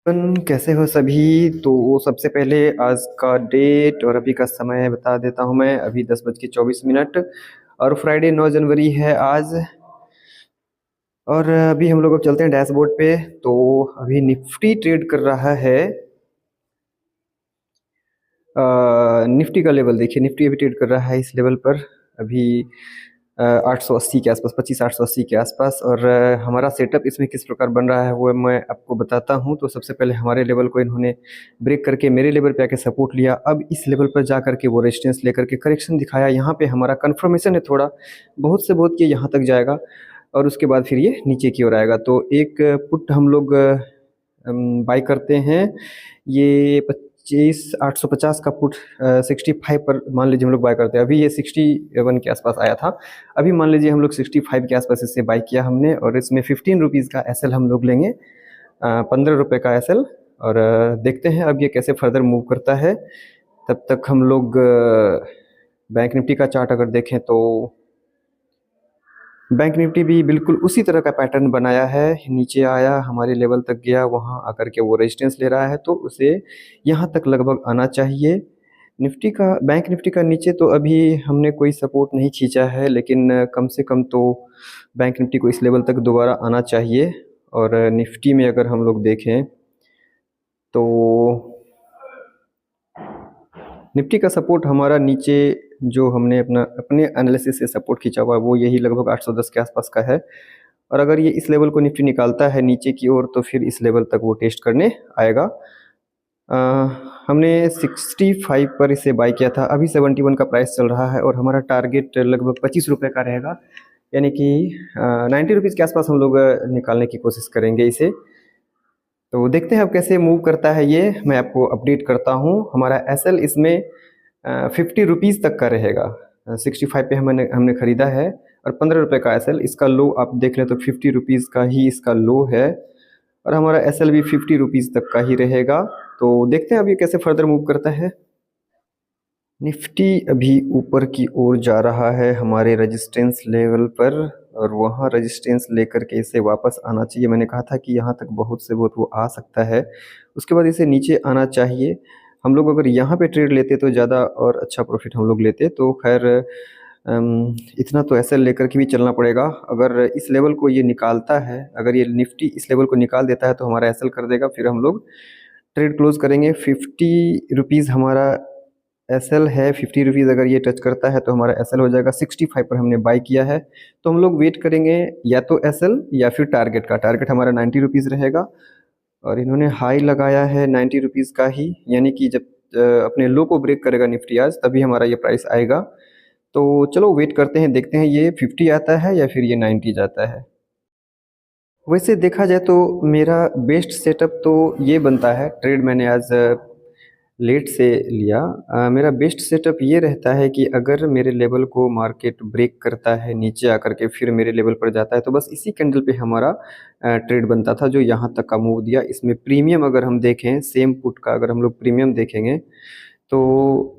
कैसे हो सभी। तो सबसे पहले आज का डेट और अभी का समय बता देता हूँ। मैं अभी 10:24 और फ्राइडे 9 जनवरी है आज। और अभी हम लोग अब चलते हैं डैशबोर्ड पे। तो अभी निफ्टी ट्रेड कर रहा है। निफ्टी का लेवल देखिए, निफ्टी अभी ट्रेड कर रहा है इस लेवल पर अभी 880 के आसपास, 25 880 के आसपास। और हमारा सेटअप इसमें किस प्रकार बन रहा है वो मैं आपको बताता हूँ। तो सबसे पहले हमारे लेवल को इन्होंने ब्रेक करके मेरे लेवल पे आके सपोर्ट लिया। अब इस लेवल पर जा करके वो रेजिस्टेंस लेकर के करेक्शन दिखाया। यहाँ पे हमारा कन्फर्मेशन है थोड़ा बहुत से बहुत कि यहाँ तक जाएगा और उसके बाद फिर ये नीचे की ओर आएगा। तो एक पुट हम लोग बाई करते हैं। ये 25 850 का पुट 65 पर मान लीजिए हम लोग बाय करते हैं। अभी ये 61 के आसपास आया था। अभी मान लीजिए हम लोग 65 के आसपास इससे बाय किया हमने, और इसमें 15 रुपीज़ का एसएल हम लोग लेंगे, 15 रुपये का एसएल। और देखते हैं अब ये कैसे फर्दर मूव करता है। तब तक हम लोग बैंक निफ्टी का चार्ट अगर देखें तो बैंक निफ्टी भी बिल्कुल उसी तरह का पैटर्न बनाया है। नीचे आया, हमारे लेवल तक गया, वहाँ आकर के वो रेजिस्टेंस ले रहा है, तो उसे यहाँ तक लगभग आना चाहिए। निफ्टी का, बैंक निफ्टी का नीचे तो अभी हमने कोई सपोर्ट नहीं खींचा है, लेकिन कम से कम तो बैंक निफ्टी को इस लेवल तक दोबारा आना चाहिए। और निफ्टी में अगर हम लोग देखें तो निफ्टी का सपोर्ट हमारा नीचे जो हमने अपने एनालिसिस से सपोर्ट खींचा हुआ है वो यही लगभग 810 के आसपास का है। और अगर ये इस लेवल को निफ्टी निकालता है नीचे की ओर तो फिर इस लेवल तक वो टेस्ट करने आएगा। हमने 65 पर इसे बाय किया था। अभी 71 का प्राइस चल रहा है और हमारा टारगेट लगभग 25 रुपये का रहेगा, यानी कि 90 रुपीज़ के आसपास हम लोग निकालने की कोशिश करेंगे इसे। तो देखते हैं अब कैसे मूव करता है ये, मैं आपको अपडेट करता हूँ। हमारा एसएल इसमें 50 रुपीज़ तक का रहेगा। 65 पे हमने ख़रीदा है और 15 रुपये का एसएल। इसका लो आप देख लें तो 50 रुपीज़ का ही इसका लो है, और हमारा एसएल भी 50 रुपीज़ तक का ही रहेगा। तो देखते हैं अभी कैसे फर्दर मूव करता है। निफ्टी अभी ऊपर की ओर जा रहा है हमारे रेजिस्टेंस लेवल पर, और वहाँ रेजिस्टेंस लेकर के इसे वापस आना चाहिए। मैंने कहा था कि यहाँ तक बहुत से बहुत वो आ सकता है, उसके बाद इसे नीचे आना चाहिए। हम लोग अगर यहाँ पे ट्रेड लेते तो ज़्यादा और अच्छा प्रॉफिट हम लोग लेते। तो खैर इतना तो ऐसे लेकर के भी चलना पड़ेगा। अगर इस लेवल को ये निकालता है, अगर ये निफ्टी इस लेवल को निकाल देता है तो हमारा एसएल कर देगा, फिर हम लोग ट्रेड क्लोज करेंगे। 50 रुपीज़ हमारा एसएल है। 50 रुपीज़ अगर ये टच करता है तो हमारा एसएल हो जाएगा। 65 पर हमने बाई किया है, तो हम लोग वेट करेंगे या तो एसएल या फिर टारगेट का। टारगेट हमारा 90 रुपीज़ रहेगा और इन्होंने हाई लगाया है 90 रुपीज़ का ही, यानी कि जब अपने लो को ब्रेक करेगा निफ्टी आज, तभी हमारा ये प्राइस आएगा। तो चलो वेट करते हैं, देखते हैं ये 50 आता है या फिर ये 90 जाता है। वैसे देखा जाए तो मेरा बेस्ट सेटअप तो ये बनता है, ट्रेड मैंने आज लेट से लिया। मेरा बेस्ट सेटअप ये रहता है कि अगर मेरे लेवल को मार्केट ब्रेक करता है नीचे आकर के फिर मेरे लेवल पर जाता है, तो बस इसी कैंडल पे हमारा ट्रेड बनता था जो यहाँ तक का मूव दिया। इसमें प्रीमियम अगर हम देखें, सेम पुट का अगर हम लोग प्रीमियम देखेंगे तो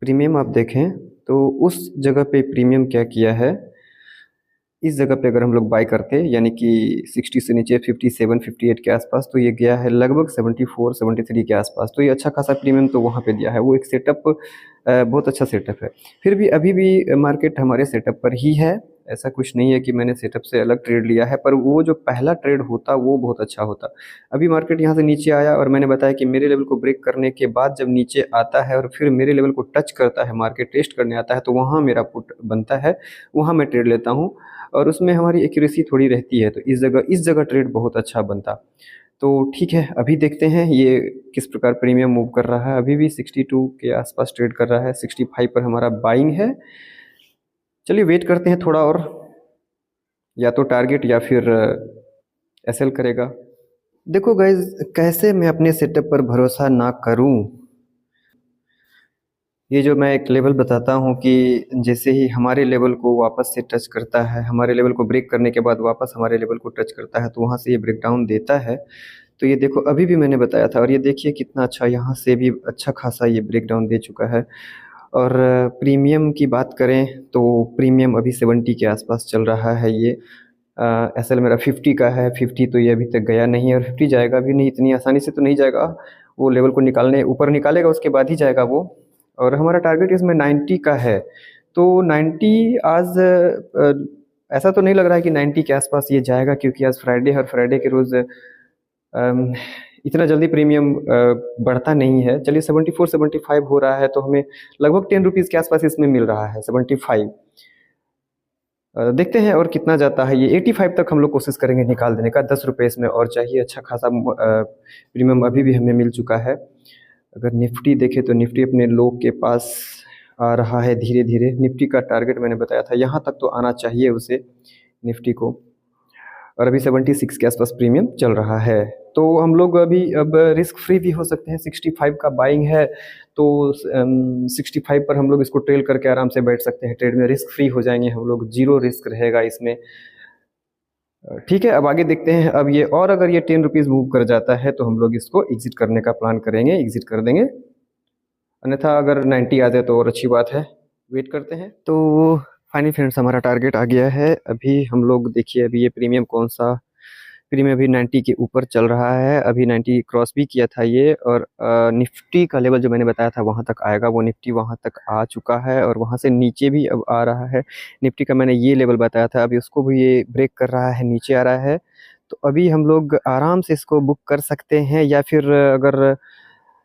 प्रीमियम आप देखें तो उस जगह पे प्रीमियम क्या किया है, इस जगह पे अगर हम लोग बाय करते हैं यानी कि 60 से नीचे 57 58 के आसपास, तो ये गया है लगभग 74 73 के आसपास। तो ये अच्छा खासा प्रीमियम तो वहाँ पे दिया है। वो एक सेटअप बहुत अच्छा सेटअप है। फिर भी अभी भी मार्केट हमारे सेटअप पर ही है। ऐसा कुछ नहीं है कि मैंने सेटअप से अलग ट्रेड लिया है, पर वो जो पहला ट्रेड होता वो बहुत अच्छा होता। अभी मार्केट यहाँ से नीचे आया और मैंने बताया कि मेरे लेवल को ब्रेक करने के बाद जब नीचे आता है और फिर मेरे लेवल को टच करता है, मार्केट टेस्ट करने आता है, तो वहाँ मेरा पुट बनता है, वहाँ मैं ट्रेड लेता हूँ और उसमें हमारी एक्यूरेसी थोड़ी रहती है। तो इस जगह ट्रेड बहुत अच्छा बनता। तो ठीक है, अभी देखते हैं ये किस प्रकार प्रीमियम मूव कर रहा है। अभी भी 62 के आसपास ट्रेड कर रहा है, 65 पर हमारा बाइंग है। चलिए वेट करते हैं थोड़ा और, या तो टारगेट या फिर एसएल करेगा। देखो गाइज, कैसे मैं अपने सेटअप पर भरोसा ना करूं। ये जो मैं एक लेवल बताता हूँ कि जैसे ही हमारे लेवल को वापस से टच करता है, हमारे लेवल को ब्रेक करने के बाद वापस हमारे लेवल को टच करता है, तो वहाँ से ये ब्रेक डाउन देता है। तो ये देखो अभी भी मैंने बताया था, और ये देखिए कितना अच्छा, यहाँ से भी अच्छा खासा ये ब्रेक डाउन दे चुका है। और प्रीमियम की बात करें तो प्रीमियम अभी 70 के आसपास चल रहा है ये। एस एल मेरा 50 का है, 50 तो ये अभी तक गया नहीं है और 50 जाएगा भी नहीं, इतनी आसानी से तो नहीं जाएगा। वो लेवल को निकालने ऊपर निकालेगा उसके बाद ही जाएगा वो। और हमारा टारगेट इसमें 90 का है। तो 90 आज ऐसा तो नहीं लग रहा है कि 90 के आसपास ये जाएगा, क्योंकि आज फ्राइडे, हर फ्राइडे के रोज़ इतना जल्दी प्रीमियम बढ़ता नहीं है। चलिए 74 75 हो रहा है, तो हमें लगभग 10 रुपीज़ के आसपास इसमें मिल रहा है, 75। देखते हैं और कितना जाता है। ये 85 तक हम लोग कोशिश करेंगे निकाल देने का। 10 रुपये इसमें और चाहिए। अच्छा खासा प्रीमियम अभी भी हमें मिल चुका है। अगर निफ्टी देखें तो निफ्टी अपने लो के पास आ रहा है धीरे धीरे। निफ्टी का टारगेट मैंने बताया था, यहाँ तक तो आना चाहिए उसे, निफ्टी को। और अभी 76 के आसपास प्रीमियम चल रहा है। तो हम लोग अभी अब रिस्क फ्री भी हो सकते हैं। 65 का बाइंग है, तो 65 पर हम लोग इसको ट्रेल करके आराम से बैठ सकते हैं। ट्रेड में रिस्क फ्री हो जाएंगे हम लोग, जीरो रिस्क रहेगा इसमें। ठीक है, अब आगे देखते हैं। अब ये और अगर ये 10 रुपीज़ मूव कर जाता है तो हम लोग इसको एग्जिट करने का प्लान करेंगे, एग्जिट कर देंगे। अन्यथा अगर 90 आ जाए तो और अच्छी बात है, वेट करते हैं। तो फाइनली फ्रेंड्स, हमारा टारगेट आ गया है। अभी हम लोग देखिए, अभी ये प्रीमियम कौन सा प्रीमियम अभी 90 के ऊपर चल रहा है। अभी 90 क्रॉस भी किया था ये, और निफ्टी का लेवल जो मैंने बताया था वहाँ तक आएगा, वो निफ्टी वहाँ तक आ चुका है और वहाँ से नीचे भी अब आ रहा है। निफ्टी का मैंने ये लेवल बताया था, अभी उसको भी ये ब्रेक कर रहा है, नीचे आ रहा है। तो अभी हम लोग आराम से इसको बुक कर सकते हैं, या फिर अगर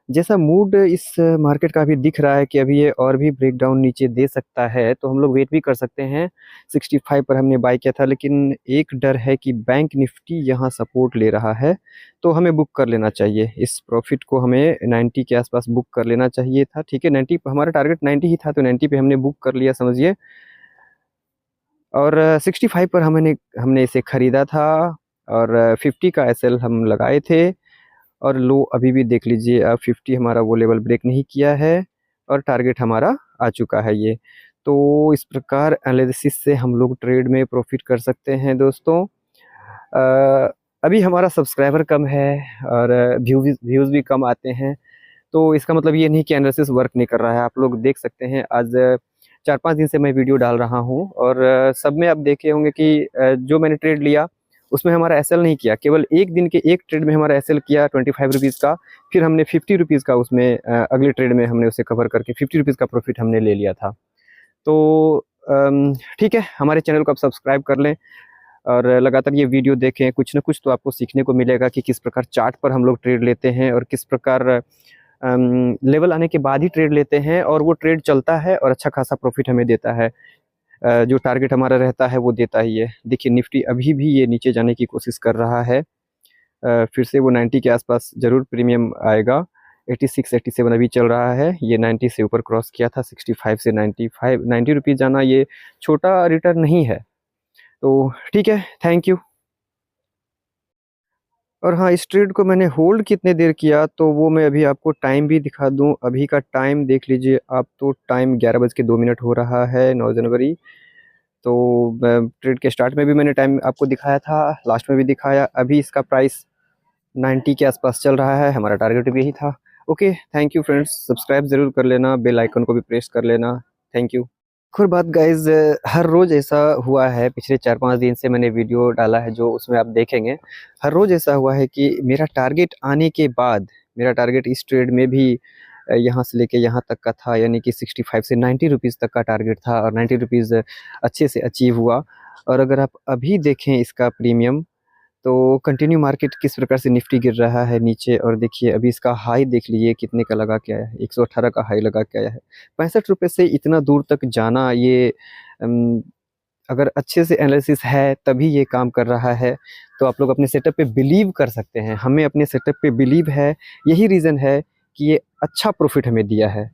जैसा मूड इस मार्केट का अभी दिख रहा है कि अभी ये और भी ब्रेकडाउन नीचे दे सकता है, तो हम लोग वेट भी कर सकते हैं। 65 पर हमने बाय किया था, लेकिन एक डर है कि बैंक निफ्टी यहाँ सपोर्ट ले रहा है, तो हमें बुक कर लेना चाहिए। इस प्रॉफिट को हमें 90 के आसपास बुक कर लेना चाहिए था। ठीक है, 90 हमारा टारगेट 90 ही था, तो 90 पे हमने बुक कर लिया समझिए। और 65 पर हमने इसे ख़रीदा था, और 50 का एसएल हम लगाए थे। और लो अभी भी देख लीजिए, अब 50 हमारा वो लेवल ब्रेक नहीं किया है, और टारगेट हमारा आ चुका है ये। तो इस प्रकार एनालिसिस से हम लोग ट्रेड में प्रॉफिट कर सकते हैं दोस्तों। अभी हमारा सब्सक्राइबर कम है और व्यूज़ भी कम आते हैं, तो इसका मतलब ये नहीं कि एनालिसिस वर्क नहीं कर रहा है। आप लोग देख सकते हैं, आज 4-5 दिन से मैं वीडियो डाल रहा हूँ, और सब में आप देखे होंगे कि जो मैंने ट्रेड लिया उसमें हमारा एसएल नहीं किया। केवल एक दिन के एक ट्रेड में हमारा एसएल किया 25 रुपीज़ का, फिर हमने 50 रुपीज़ का उसमें अगले ट्रेड में हमने उसे कवर करके 50 रुपीज़ का प्रॉफिट हमने ले लिया था। तो ठीक है, हमारे चैनल को आप सब्सक्राइब कर लें और लगातार ये वीडियो देखें। कुछ ना कुछ तो आपको सीखने को मिलेगा कि किस प्रकार चार्ट पर हम लोग ट्रेड लेते हैं, और किस प्रकार लेवल आने के बाद ही ट्रेड लेते हैं, और वो ट्रेड चलता है और अच्छा खासा प्रॉफिट हमें देता है। जो टारगेट हमारा रहता है वो देता ही है। देखिए, निफ्टी अभी भी ये नीचे जाने की कोशिश कर रहा है। फिर से वो 90 के आसपास ज़रूर प्रीमियम आएगा। 86 87 अभी चल रहा है। ये 90 से ऊपर क्रॉस किया था। 65 से 90 रुपीज़ जाना ये छोटा रिटर्न नहीं है। तो ठीक है, थैंक यू। और हाँ, इस ट्रेड को मैंने होल्ड कितने देर किया, तो वो मैं अभी आपको टाइम भी दिखा दूं। अभी का टाइम देख लीजिए आप, तो टाइम 11:02 हो रहा है, 9 जनवरी। तो ट्रेड के स्टार्ट में भी मैंने टाइम आपको दिखाया था, लास्ट में भी दिखाया। अभी इसका प्राइस 90 के आसपास चल रहा है, हमारा टारगेट भी यही था। Okay, thank you friends, subscribe ज़रूर कर लेना, बेल आइकन को भी प्रेस कर लेना। Thank you. एक और बात गाइज, हर रोज़ ऐसा हुआ है, पिछले 4-5 दिन से मैंने वीडियो डाला है जो उसमें आप देखेंगे, हर रोज़ ऐसा हुआ है कि मेरा टारगेट आने के बाद, मेरा टारगेट इस ट्रेड में भी यहाँ से लेके यहाँ तक का था, यानी कि 65 से 90 रुपीज़ तक का टारगेट था, और 90 रुपीज़ अच्छे से अचीव हुआ। और अगर आप अभी देखें इसका प्रीमियम, तो कंटिन्यू मार्केट किस प्रकार से निफ्टी गिर रहा है नीचे, और देखिए अभी इसका हाई देख लीजिए कितने का लगा के आया है, 118 का हाई लगा के आया है। 65 रुपये से इतना दूर तक जाना, ये अगर अच्छे से एनालिसिस है तभी ये काम कर रहा है। तो आप लोग अपने सेटअप पे बिलीव कर सकते हैं, हमें अपने सेटअप पे बिलीव है, यही रीज़न है कि ये अच्छा प्रॉफिट हमें दिया है।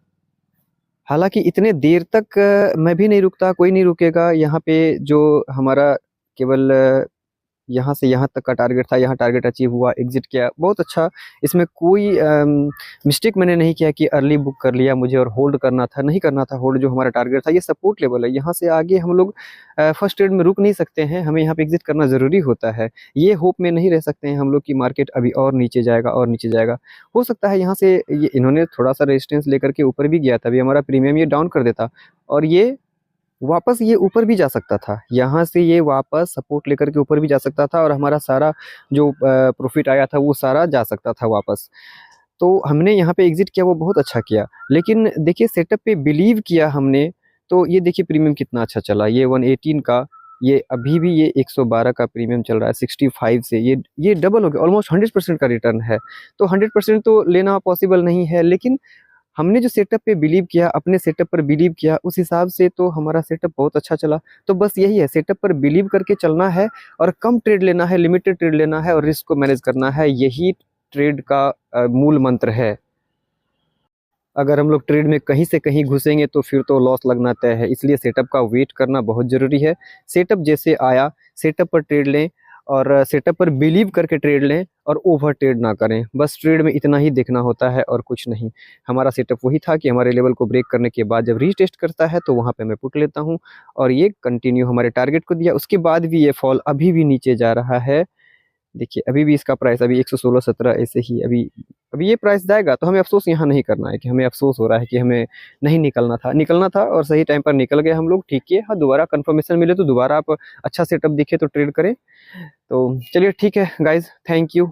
हालाँकि इतने देर तक मैं भी नहीं रुकता, कोई नहीं रुकेगा। यहाँ पे जो हमारा केवल यहाँ से यहाँ तक का टारगेट था, यहाँ टारगेट अचीव हुआ, एग्जिट किया, बहुत अच्छा। इसमें कोई मिस्टेक मैंने नहीं किया कि अर्ली बुक कर लिया मुझे और होल्ड करना था, नहीं करना था होल्ड। जो हमारा टारगेट था, ये सपोर्ट लेवल है, यहाँ से आगे हम लोग फर्स्ट ट्रेड में रुक नहीं सकते हैं, हमें यहाँ पे एग्जिट करना ज़रूरी होता है। ये होप में नहीं रह सकते हैं हम लोग कि मार्केट अभी और नीचे जाएगा और नीचे जाएगा। हो सकता है यहाँ से इन्होंने थोड़ा सा रेजिस्टेंस लेकर के ऊपर भी गया था, अभी हमारा प्रीमियम ये डाउन कर देता, और ये वापस ये ऊपर भी जा सकता था, यहाँ से ये वापस सपोर्ट लेकर के ऊपर भी जा सकता था और हमारा सारा जो प्रॉफिट आया था वो सारा जा सकता था वापस। तो हमने यहाँ पे एग्जिट किया, वो बहुत अच्छा किया। लेकिन देखिए सेटअप पे बिलीव किया हमने, तो ये देखिए प्रीमियम कितना अच्छा चला। ये 118 का, ये अभी भी ये 112 का प्रीमियम चल रहा है 65 से। ये डबल हो गया, ऑलमोस्ट 100% का रिटर्न है। तो 100% तो लेना पॉसिबल नहीं है, लेकिन हमने जो सेटअप पे बिलीव किया, अपने सेटअप पर बिलीव किया, उस हिसाब से तो हमारा सेटअप बहुत अच्छा चला। तो बस यही है, सेटअप पर बिलीव करके चलना है और कम ट्रेड लेना है, लिमिटेड ट्रेड लेना है और रिस्क को मैनेज करना है। यही ट्रेड का मूल मंत्र है। अगर हम लोग ट्रेड में कहीं से कहीं घुसेंगे तो फिर तो लॉस लगना तय है। इसलिए सेटअप का वेट करना बहुत ज़रूरी है। सेटअप जैसे आया, सेटअप पर ट्रेड लें और सेटअप पर बिलीव करके ट्रेड लें और ओवर ट्रेड ना करें। बस ट्रेड में इतना ही देखना होता है और कुछ नहीं। हमारा सेटअप वही था कि हमारे लेवल को ब्रेक करने के बाद जब रीटेस्ट करता है तो वहाँ पे मैं पुट लेता हूँ और ये कंटिन्यू हमारे टारगेट को दिया। उसके बाद भी ये फॉल अभी भी नीचे जा रहा है। देखिए अभी भी इसका प्राइस अभी 116-17 ऐसे ही अभी अभी ये प्राइस जाएगा। तो हमें अफसोस यहाँ नहीं करना है कि हमें अफसोस हो रहा है कि हमें नहीं निकलना था और सही टाइम पर निकल गए हम लोग। ठीक है, हाँ दोबारा कंफर्मेशन मिले तो दोबारा आप अच्छा सेटअप दिखे तो ट्रेड करें। तो चलिए ठीक है गाइज, थैंक यू।